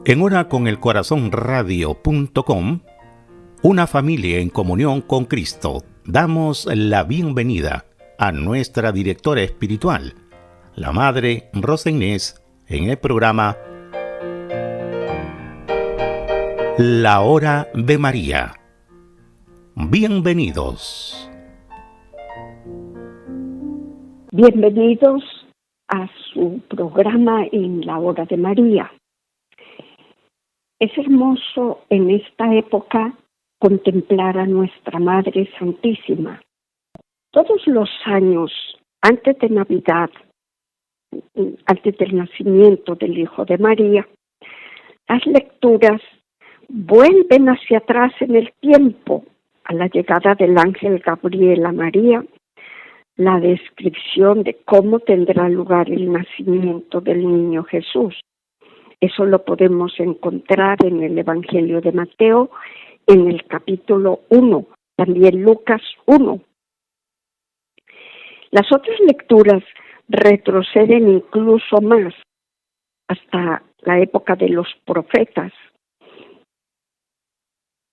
En oraconelcorazonradio.com, una familia en comunión con Cristo, damos la bienvenida a nuestra directora espiritual, la Madre Rosa Inés, en el programa La Hora de María. Bienvenidos. Bienvenidos a su programa en La Hora de María. Es hermoso en esta época contemplar a nuestra Madre Santísima. Todos los años, antes de Navidad, antes del nacimiento del Hijo de María, las lecturas vuelven hacia atrás en el tiempo, a la llegada del ángel Gabriel a María, la descripción de cómo tendrá lugar el nacimiento del niño Jesús. Eso lo podemos encontrar en el Evangelio de Mateo, en el capítulo 1, también Lucas 1. Las otras lecturas retroceden incluso más, hasta la época de los profetas.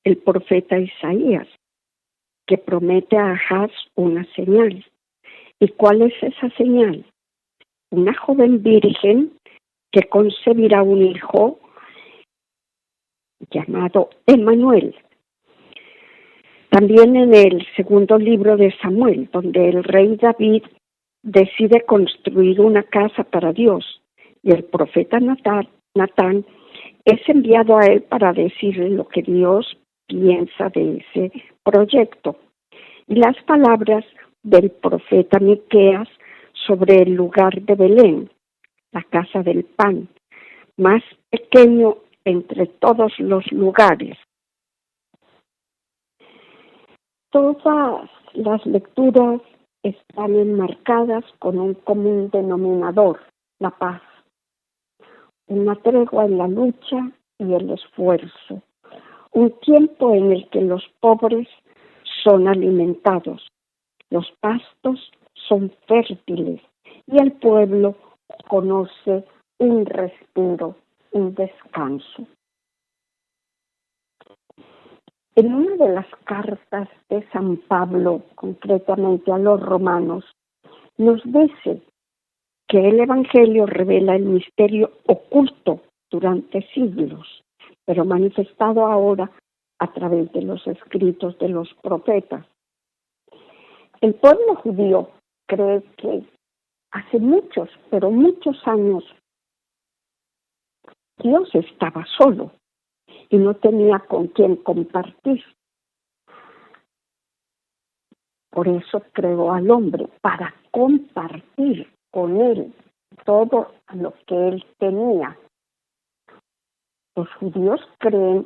El profeta Isaías, que promete a Ahaz una señal. ¿Y cuál es esa señal? Una joven virgen que concebirá un hijo llamado Emmanuel. También en el segundo libro de Samuel, donde el rey David decide construir una casa para Dios, y el profeta Natán es enviado a él para decirle lo que Dios piensa de ese proyecto. Y las palabras del profeta Miqueas sobre el lugar de Belén, la casa del pan, más pequeño entre todos los lugares. Todas las lecturas están enmarcadas con un común denominador, la paz, una tregua en la lucha y el esfuerzo, un tiempo en el que los pobres son alimentados, los pastos son fértiles y el pueblo conoce un respiro, un descanso. En una de las cartas de San Pablo, concretamente a los romanos, nos dice que el Evangelio revela el misterio oculto durante siglos, pero manifestado ahora a través de los escritos de los profetas. El pueblo judío cree que hace muchos, pero muchos años, Dios estaba solo y no tenía con quién compartir. Por eso creó al hombre, para compartir con él todo lo que él tenía. Los judíos creen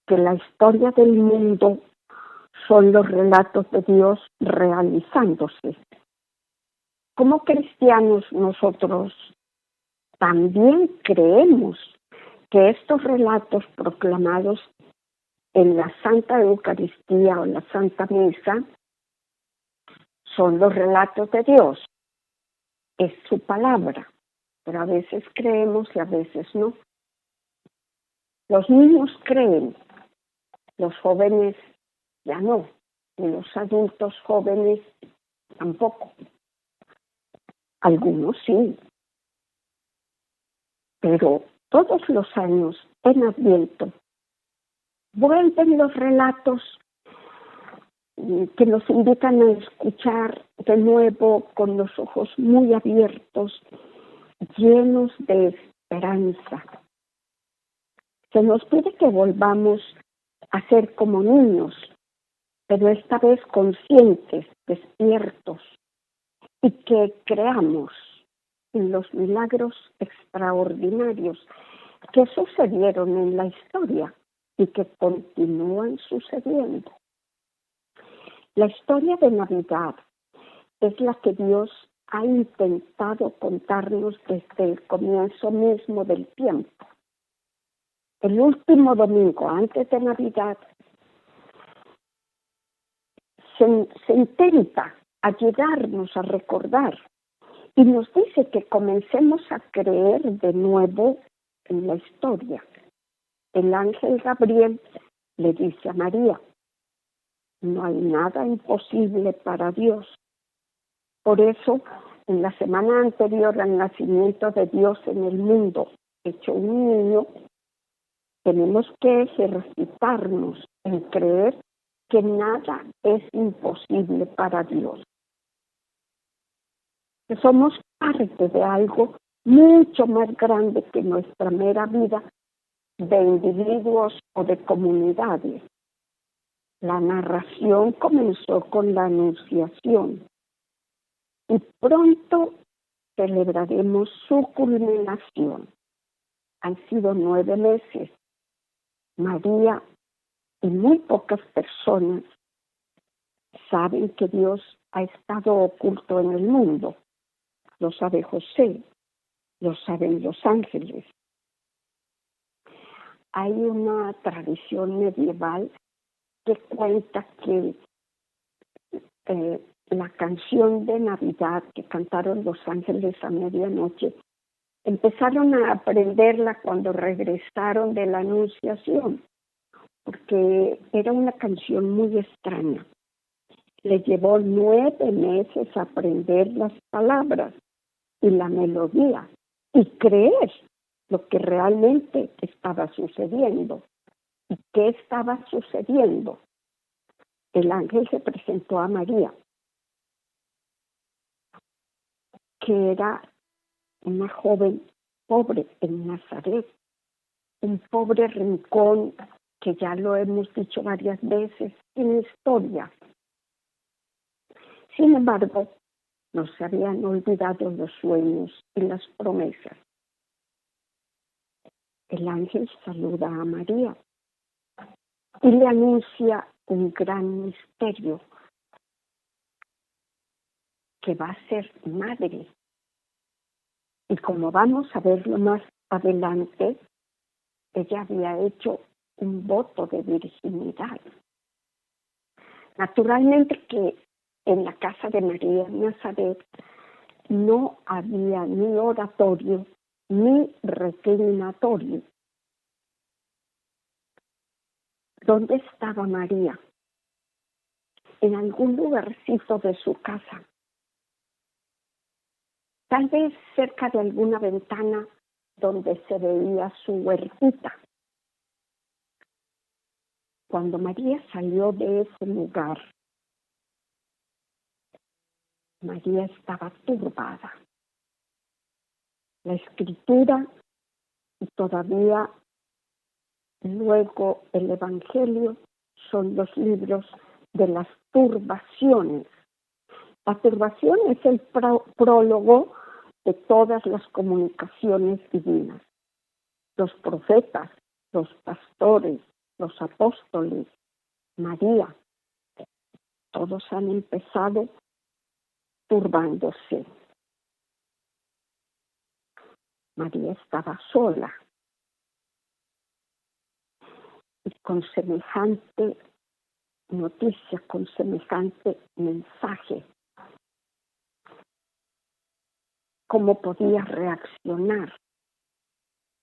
que la historia del mundo son los relatos de Dios realizándose. Como cristianos nosotros también creemos que estos relatos proclamados en la Santa Eucaristía o la Santa Misa son los relatos de Dios. Es su palabra, pero a veces creemos y a veces no. Los niños creen, los jóvenes ya no, y los adultos jóvenes tampoco. Algunos sí, pero todos los años en Adviento vuelven los relatos que nos invitan a escuchar de nuevo con los ojos muy abiertos, llenos de esperanza. Se nos pide que volvamos a ser como niños, pero esta vez conscientes, despiertos, y que creamos en los milagros extraordinarios que sucedieron en la historia y que continúan sucediendo. La historia de Navidad es la que Dios ha intentado contarnos desde el comienzo mismo del tiempo. El último domingo antes de Navidad se intenta ayudarnos a recordar y nos dice que comencemos a creer de nuevo en la historia, el ángel Gabriel le dice a María: no hay nada imposible para Dios. Por eso, en la semana anterior al nacimiento de Dios en el mundo, hecho un niño, tenemos que ejercitarnos en creer que nada es imposible para Dios. Que somos parte de algo mucho más grande que nuestra mera vida de individuos o de comunidades. La narración comenzó con la Anunciación y pronto celebraremos su culminación. Han sido 9 meses. María y muy pocas personas saben que Dios ha estado oculto en el mundo. Lo sabe José, lo saben los ángeles. Hay una tradición medieval que cuenta que la canción de Navidad que cantaron los ángeles a medianoche, empezaron a aprenderla cuando regresaron de la Anunciación, porque era una canción muy extraña. Les llevó 9 meses aprender las palabras y la melodía y creer lo que realmente estaba sucediendo. ¿Y qué estaba sucediendo? El ángel se presentó a María, que era una joven pobre en Nazaret, un pobre rincón que ya lo hemos dicho varias veces en historia. Sin embargo, no se habían olvidado los sueños y las promesas. El ángel saluda a María y le anuncia un gran misterio, que va a ser madre. Y como vamos a verlo más adelante, ella había hecho un voto de virginidad. Naturalmente que en la casa de María en Nazaret no había ni oratorio ni reclinatorio. ¿Dónde estaba María? En algún lugarcito de su casa. Tal vez cerca de alguna ventana donde se veía su huertita. Cuando María salió de ese lugar, María estaba turbada. La Escritura y todavía luego el Evangelio son los libros de las turbaciones. La turbación es el prólogo de todas las comunicaciones divinas. Los profetas, los pastores, los apóstoles, María, todos han empezado turbándose. María estaba sola y con semejante noticia, con semejante mensaje, ¿cómo podía reaccionar?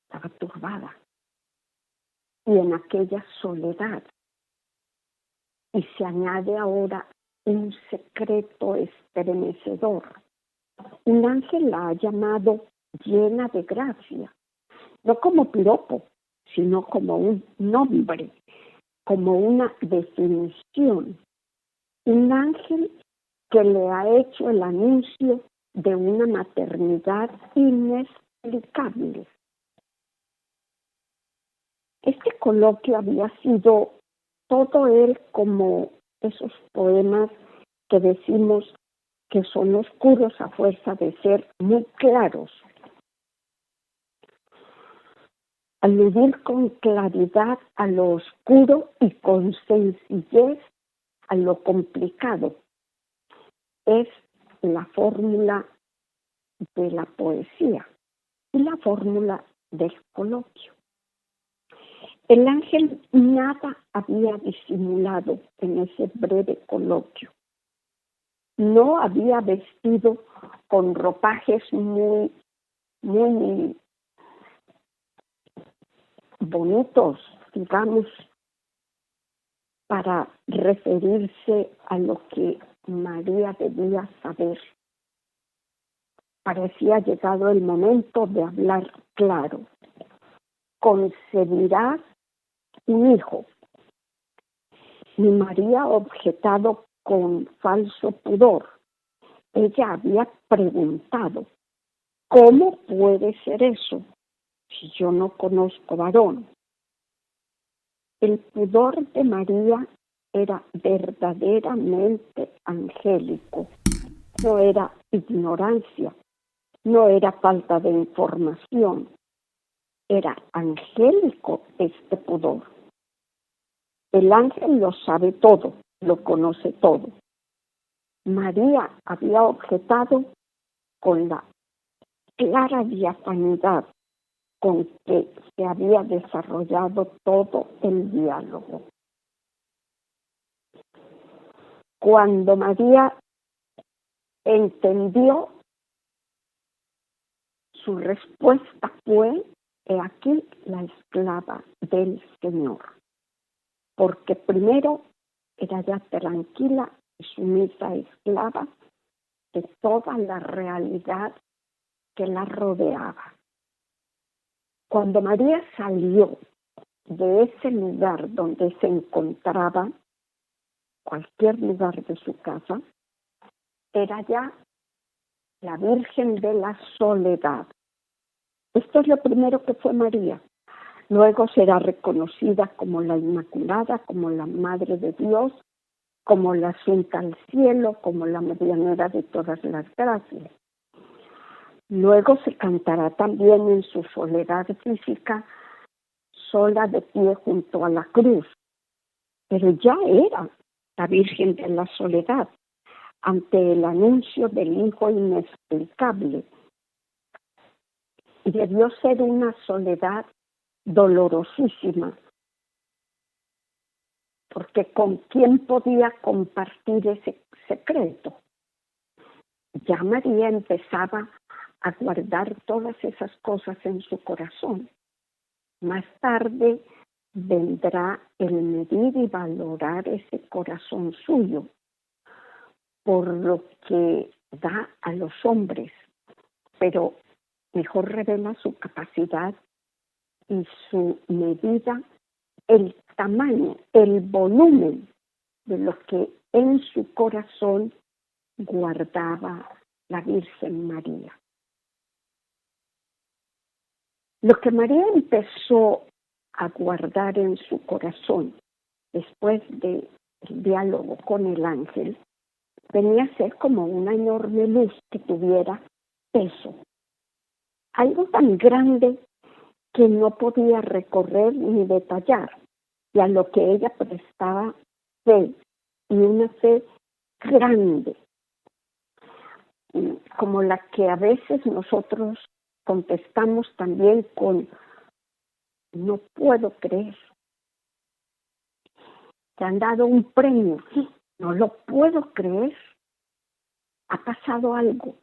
Estaba turbada. Y en aquella soledad, y se añade ahora un secreto estremecedor. Un ángel la ha llamado llena de gracia, no como piropo, sino como un nombre, como una definición. Un ángel que le ha hecho el anuncio de una maternidad inexplicable. Este coloquio había sido todo él como esos poemas que decimos que son oscuros a fuerza de ser muy claros. Aludir con claridad a lo oscuro y con sencillez a lo complicado es la fórmula de la poesía y la fórmula del coloquio. El ángel nada había disimulado en ese breve coloquio. No había vestido con ropajes muy bonitos, digamos, para referirse a lo que María debía saber. Parecía llegado el momento de hablar claro. Concebirás un hijo. Y María ha objetado con falso pudor. Ella había preguntado, ¿cómo puede ser eso si yo no conozco varón? El pudor de María era verdaderamente angélico. No era ignorancia, no era falta de información. Era angélico este pudor. El ángel lo sabe todo, lo conoce todo. María había objetado con la clara diafanidad con que se había desarrollado todo el diálogo. Cuando María entendió, su respuesta fue: he aquí la esclava del Señor. Porque primero era ya tranquila y sumisa esclava de toda la realidad que la rodeaba. Cuando María salió de ese lugar donde se encontraba, cualquier lugar de su casa, era ya la Virgen de la Soledad. Esto es lo primero que fue María. Luego será reconocida como la Inmaculada, como la Madre de Dios, como la Asunta al Cielo, como la medianera de todas las gracias. Luego se cantará también en su soledad física, sola de pie junto a la cruz. Pero ya era la Virgen de la Soledad ante el anuncio del Hijo inexplicable. Y debió ser una soledad dolorosísima, porque ¿con quién podía compartir ese secreto? Ya María empezaba a guardar todas esas cosas en su corazón. Más tarde vendrá el medir y valorar ese corazón suyo por lo que da a los hombres, pero mejor revela su capacidad y su medida, el tamaño, el volumen de lo que en su corazón guardaba la Virgen María. Lo que María empezó a guardar en su corazón después del diálogo con el ángel venía a ser como una enorme luz que tuviera peso. Algo tan grande que no podía recorrer ni detallar, y a lo que ella prestaba fe, y una fe grande, como la que a veces nosotros contestamos también con no puedo creer. Te han dado un premio, no lo puedo creer. Ha pasado algo,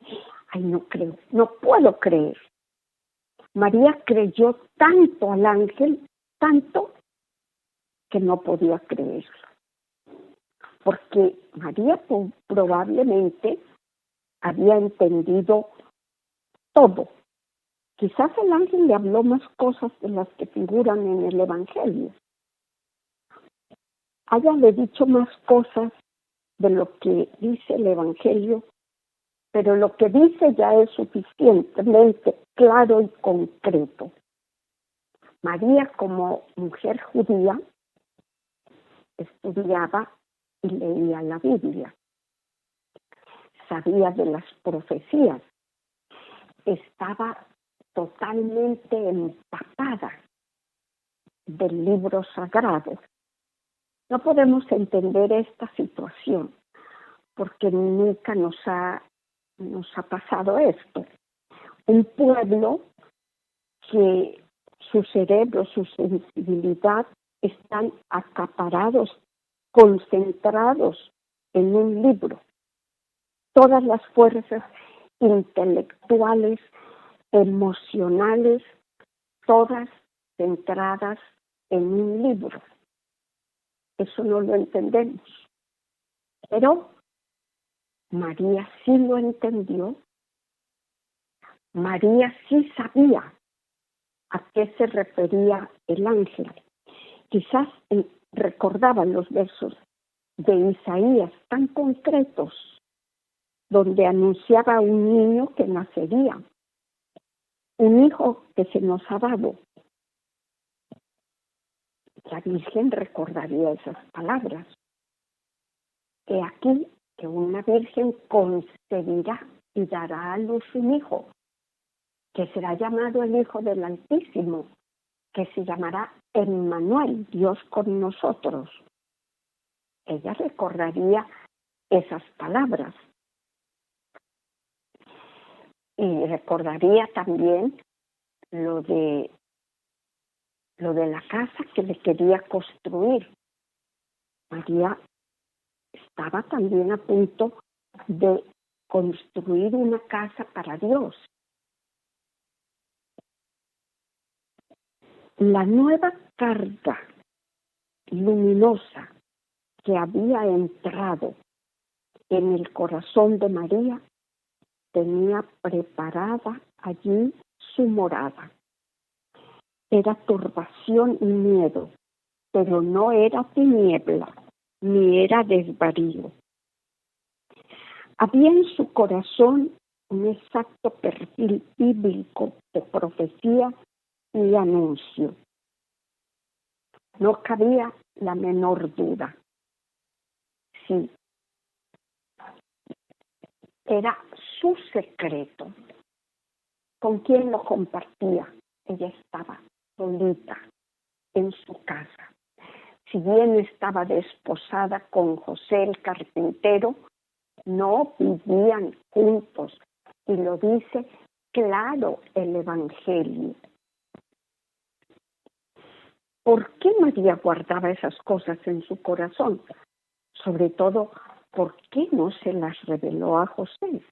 ay, no creo, no puedo creer. María creyó tanto al ángel, tanto que no podía creerlo. Porque María probablemente había entendido todo. Quizás el ángel le habló más cosas de las que figuran en el Evangelio. Háyale dicho más cosas de lo que dice el Evangelio, pero lo que dice ya es suficientemente claro y concreto. María, como mujer judía, estudiaba y leía la Biblia. Sabía de las profecías. Estaba totalmente empapada del libro sagrado. No podemos entender esta situación porque nunca nos ha pasado esto. Un pueblo que su cerebro, su sensibilidad están acaparados, concentrados en un libro. Todas las fuerzas intelectuales, emocionales, todas centradas en un libro. Eso no lo entendemos. Pero María sí lo entendió. María sí sabía a qué se refería el ángel. Quizás recordaba los versos de Isaías tan concretos, donde anunciaba a un niño que nacería, un hijo que se nos ha dado. La Virgen recordaría esas palabras. He aquí que una virgen concebirá y dará a luz un hijo, que será llamado el Hijo del Altísimo, que se llamará Emmanuel, Dios con nosotros. Ella recordaría esas palabras. Y recordaría también lo de la casa que le quería construir. María estaba también a punto de construir una casa para Dios. La nueva carga luminosa que había entrado en el corazón de María tenía preparada allí su morada. Era turbación y miedo, pero no era tiniebla, ni era desvarío. Había en su corazón un exacto perfil bíblico de profecía y anuncio. No cabía la menor duda. Sí, era su secreto. ¿Con quién lo compartía? Ella estaba solita en su casa. Si bien estaba desposada con José el carpintero, no vivían juntos. Y lo dice claro el Evangelio. ¿Por qué María guardaba esas cosas en su corazón? Sobre todo, ¿por qué no se las reveló a José?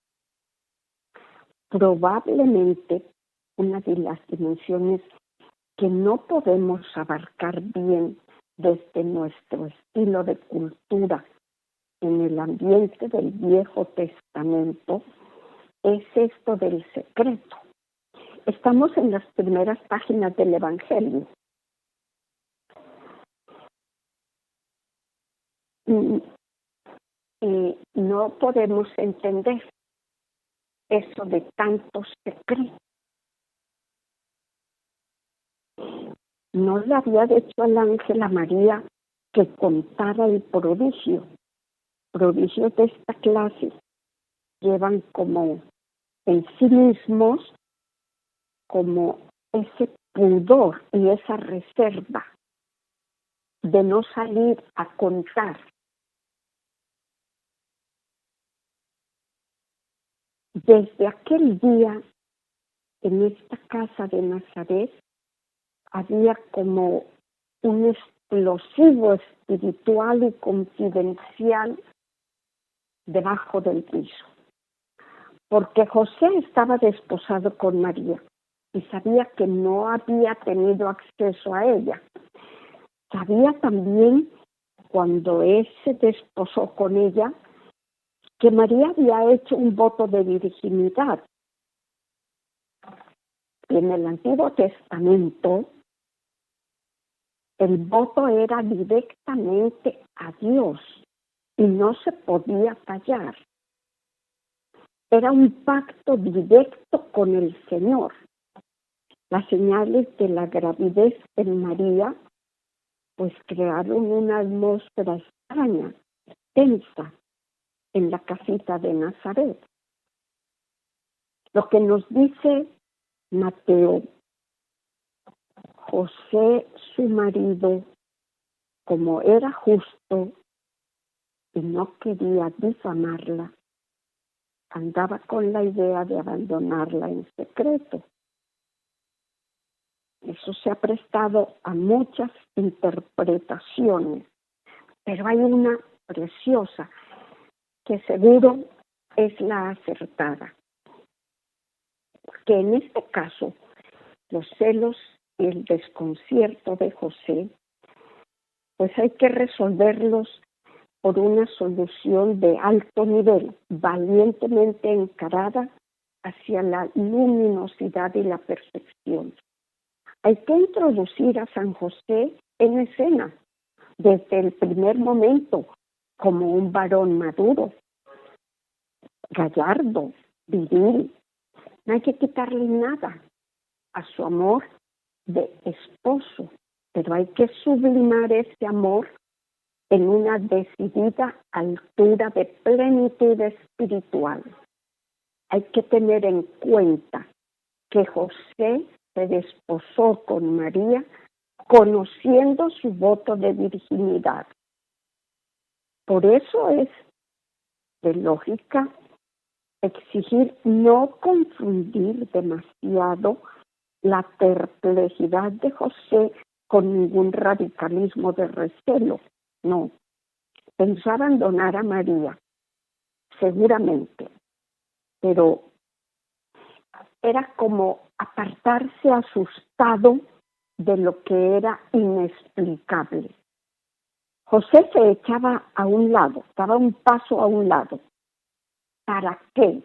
Probablemente una de las dimensiones que no podemos abarcar bien desde nuestro estilo de cultura en el ambiente del Viejo Testamento es esto del secreto. Estamos en las primeras páginas del Evangelio. Y no podemos entender eso de tantos secretos. No le había dicho al ángel a María que contara el prodigio. Prodigios de esta clase llevan como en sí mismos como ese pudor y esa reserva de no salir a contar. Desde aquel día, en esta casa de Nazaret, había como un explosivo espiritual y confidencial debajo del piso. Porque José estaba desposado con María y sabía que no había tenido acceso a ella. Sabía también, cuando él se desposó con ella, que María había hecho un voto de virginidad. En el Antiguo Testamento, el voto era directamente a Dios y no se podía fallar. Era un pacto directo con el Señor. Las señales de la gravidez en María pues crearon una atmósfera extraña, tensa, en la casita de Nazaret. Lo que nos dice Mateo: José, su marido, como era justo y no quería difamarla, andaba con la idea de abandonarla en secreto. Eso se ha prestado a muchas interpretaciones, pero hay una preciosa que seguro es la acertada. Porque en este caso, los celos y el desconcierto de José, pues hay que resolverlos por una solución de alto nivel, valientemente encarada hacia la luminosidad y la perfección. Hay que introducir a San José en escena desde el primer momento como un varón maduro, gallardo, viril. No hay que quitarle nada a su amor de esposo, pero hay que sublimar ese amor en una decidida altura de plenitud espiritual. Hay que tener en cuenta que José se desposó con María conociendo su voto de virginidad. Por eso es de lógica exigir no confundir demasiado la perplejidad de José con ningún radicalismo de recelo. No, pensó abandonar a María, seguramente, pero era como apartarse asustado de lo que era inexplicable. José se echaba a un lado, daba un paso a un lado. ¿Para qué?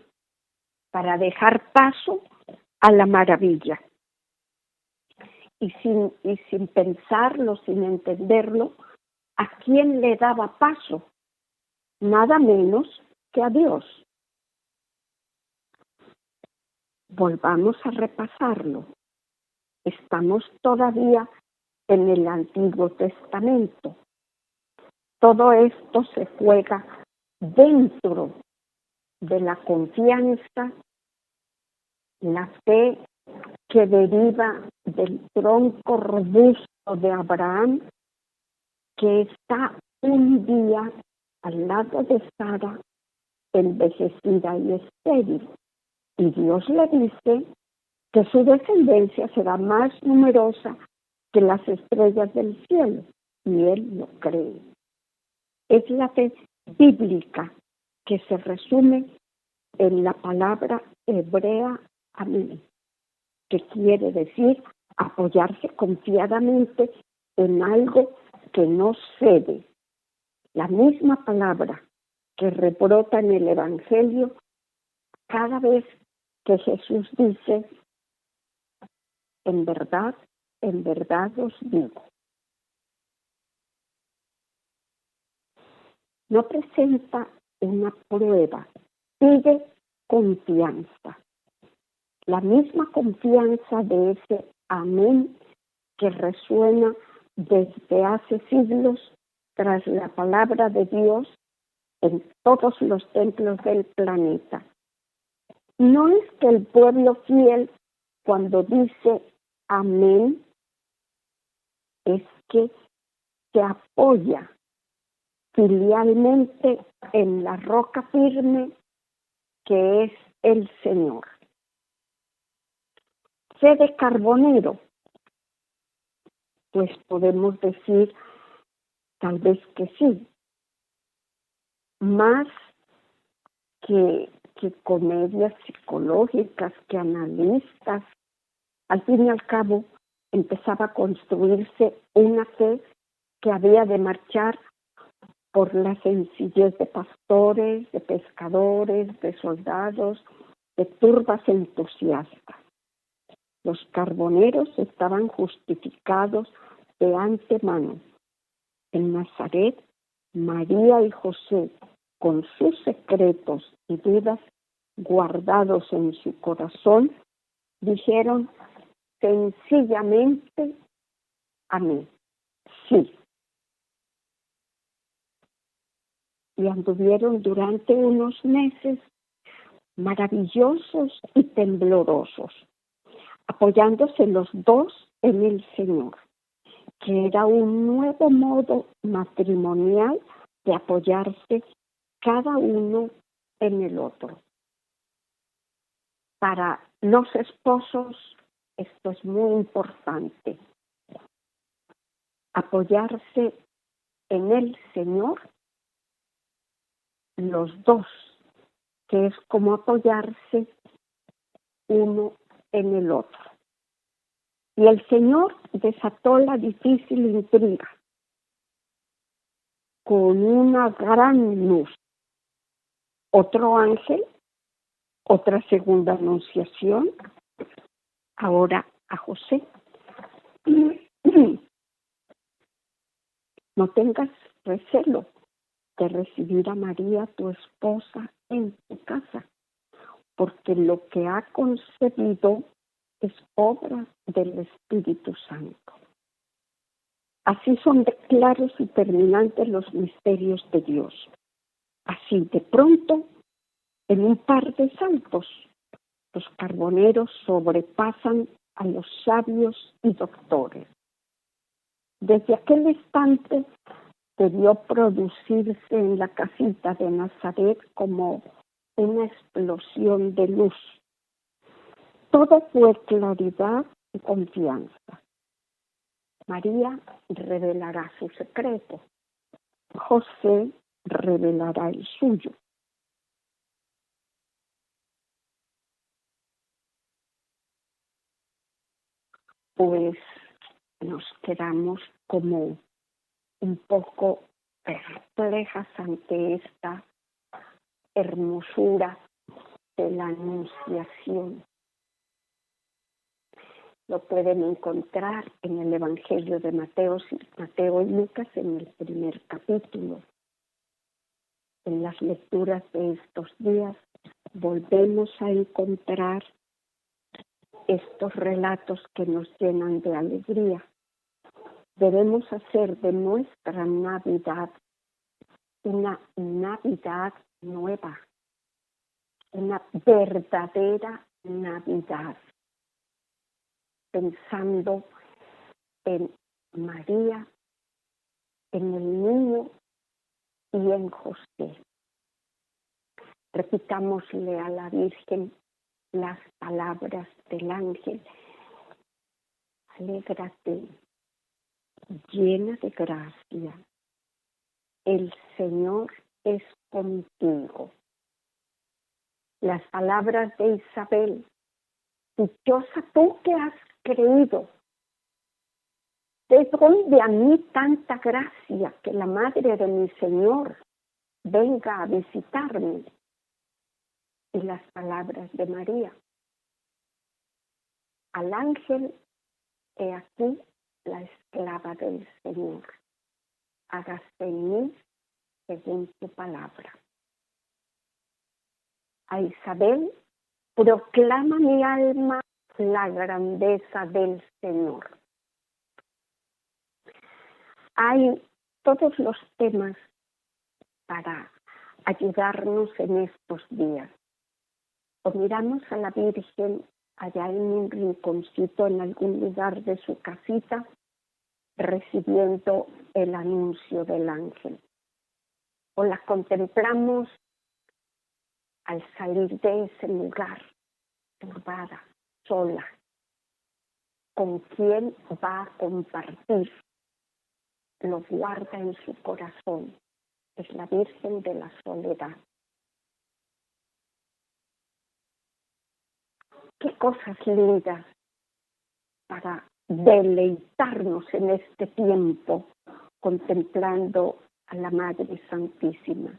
Para dejar paso a la maravilla. Y sin pensarlo, sin entenderlo, ¿a quién le daba paso? Nada menos que a Dios. Volvamos a repasarlo. Estamos todavía en el Antiguo Testamento. Todo esto se juega dentro de la confianza, la fe que deriva del tronco robusto de Abraham, que está un día al lado de Sara, envejecida y estéril. Y Dios le dice que su descendencia será más numerosa que las estrellas del cielo, y él lo cree. Es la fe bíblica que se resume en la palabra hebrea amén, que quiere decir apoyarse confiadamente en algo que no cede. La misma palabra que rebrota en el Evangelio cada vez que Jesús dice, en verdad os digo. No presenta una prueba, pide confianza. La misma confianza de ese amén que resuena desde hace siglos tras la palabra de Dios en todos los templos del planeta. No es que el pueblo fiel, cuando dice amén, es que se apoya filialmente en la roca firme que es el Señor. Fe de carbonero, pues podemos decir tal vez que sí, más que comedias psicológicas, que analistas. Al fin y al cabo empezaba a construirse una fe que había de marchar por la sencillez de pastores, de pescadores, de soldados, de turbas entusiastas. Los carboneros estaban justificados de antemano. En Nazaret, María y José, con sus secretos y dudas guardados en su corazón, dijeron sencillamente amén, sí. Y anduvieron durante unos meses maravillosos y temblorosos, apoyándose los dos en el Señor, que era un nuevo modo matrimonial de apoyarse cada uno en el otro. Para los esposos esto es muy importante, apoyarse en el Señor los dos, que es como apoyarse uno en el otro. Y el Señor desató la difícil intriga con una gran luz. Otro ángel, otra segunda anunciación, ahora a José. No tengas recelo de recibir a María, tu esposa, en tu casa, porque lo que ha concebido es obra del Espíritu Santo. Así son claros y terminantes los misterios de Dios. Así, de pronto, en un par de saltos, los carboneros sobrepasan a los sabios y doctores. Desde aquel instante debió producirse en la casita de Nazaret como una explosión de luz. Todo fue claridad y confianza. María revelará su secreto. José revelará el suyo. Pues nos quedamos como un poco perplejas ante esta hermosura de la Anunciación. Lo pueden encontrar en el Evangelio de Mateo y Lucas en el primer capítulo. En las lecturas de estos días volvemos a encontrar estos relatos que nos llenan de alegría. Debemos hacer de nuestra Navidad una Navidad nueva, una verdadera Navidad, pensando en María, en el niño y en José. Repitámosle a la Virgen las palabras del ángel: alégrate, llena de gracia, el Señor es contigo. Las palabras de Isabel: dichosa tú que has creído. ¿De dónde a mí tanta gracia que la madre de mi Señor venga a visitarme? Y las palabras de María: al ángel, he aquí la esclava del Señor, hágase en mí según tu palabra. A Isabel: proclama mi alma la grandeza del Señor. Hay todos los temas para ayudarnos en estos días. O miramos a la Virgen allá en un rinconcito, en algún lugar de su casita, recibiendo el anuncio del ángel. O la contemplamos al salir de ese lugar, turbada, sola. ¿Con quién va a compartir? Lo guarda en su corazón. Es la Virgen de la Soledad. Qué cosas lindas para deleitarnos en este tiempo contemplando a la Madre Santísima.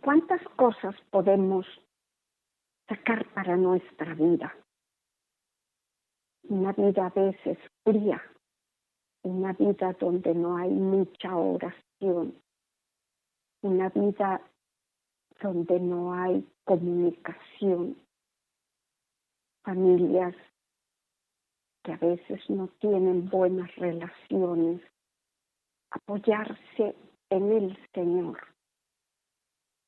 ¿Cuántas cosas podemos sacar para nuestra vida? Una vida a veces fría, una vida donde no hay mucha oración, una vida donde no hay comunicación, familias que a veces no tienen buenas relaciones. Apoyarse en el Señor,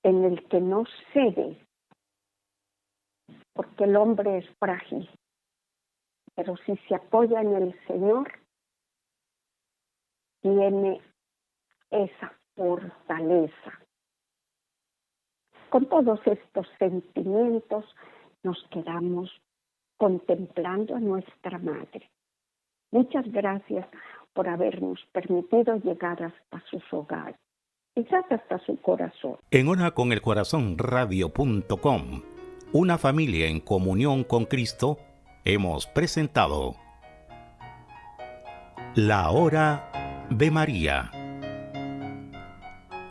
en el que no cede, porque el hombre es frágil, pero si se apoya en el Señor, tiene esa fortaleza. Con todos estos sentimientos nos quedamos contemplando a nuestra Madre. Muchas gracias por habernos permitido llegar hasta sus hogares, quizás hasta su corazón. En Hora con el Corazón Radio.com, Una familia en comunión con Cristo, hemos presentado La Hora de María,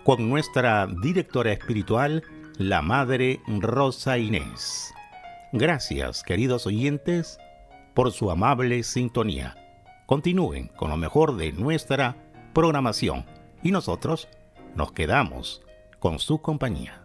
con nuestra directora espiritual, la Madre Rosa Inés. Gracias, queridos oyentes, por su amable sintonía. Continúen con lo mejor de nuestra programación y nosotros nos quedamos con su compañía.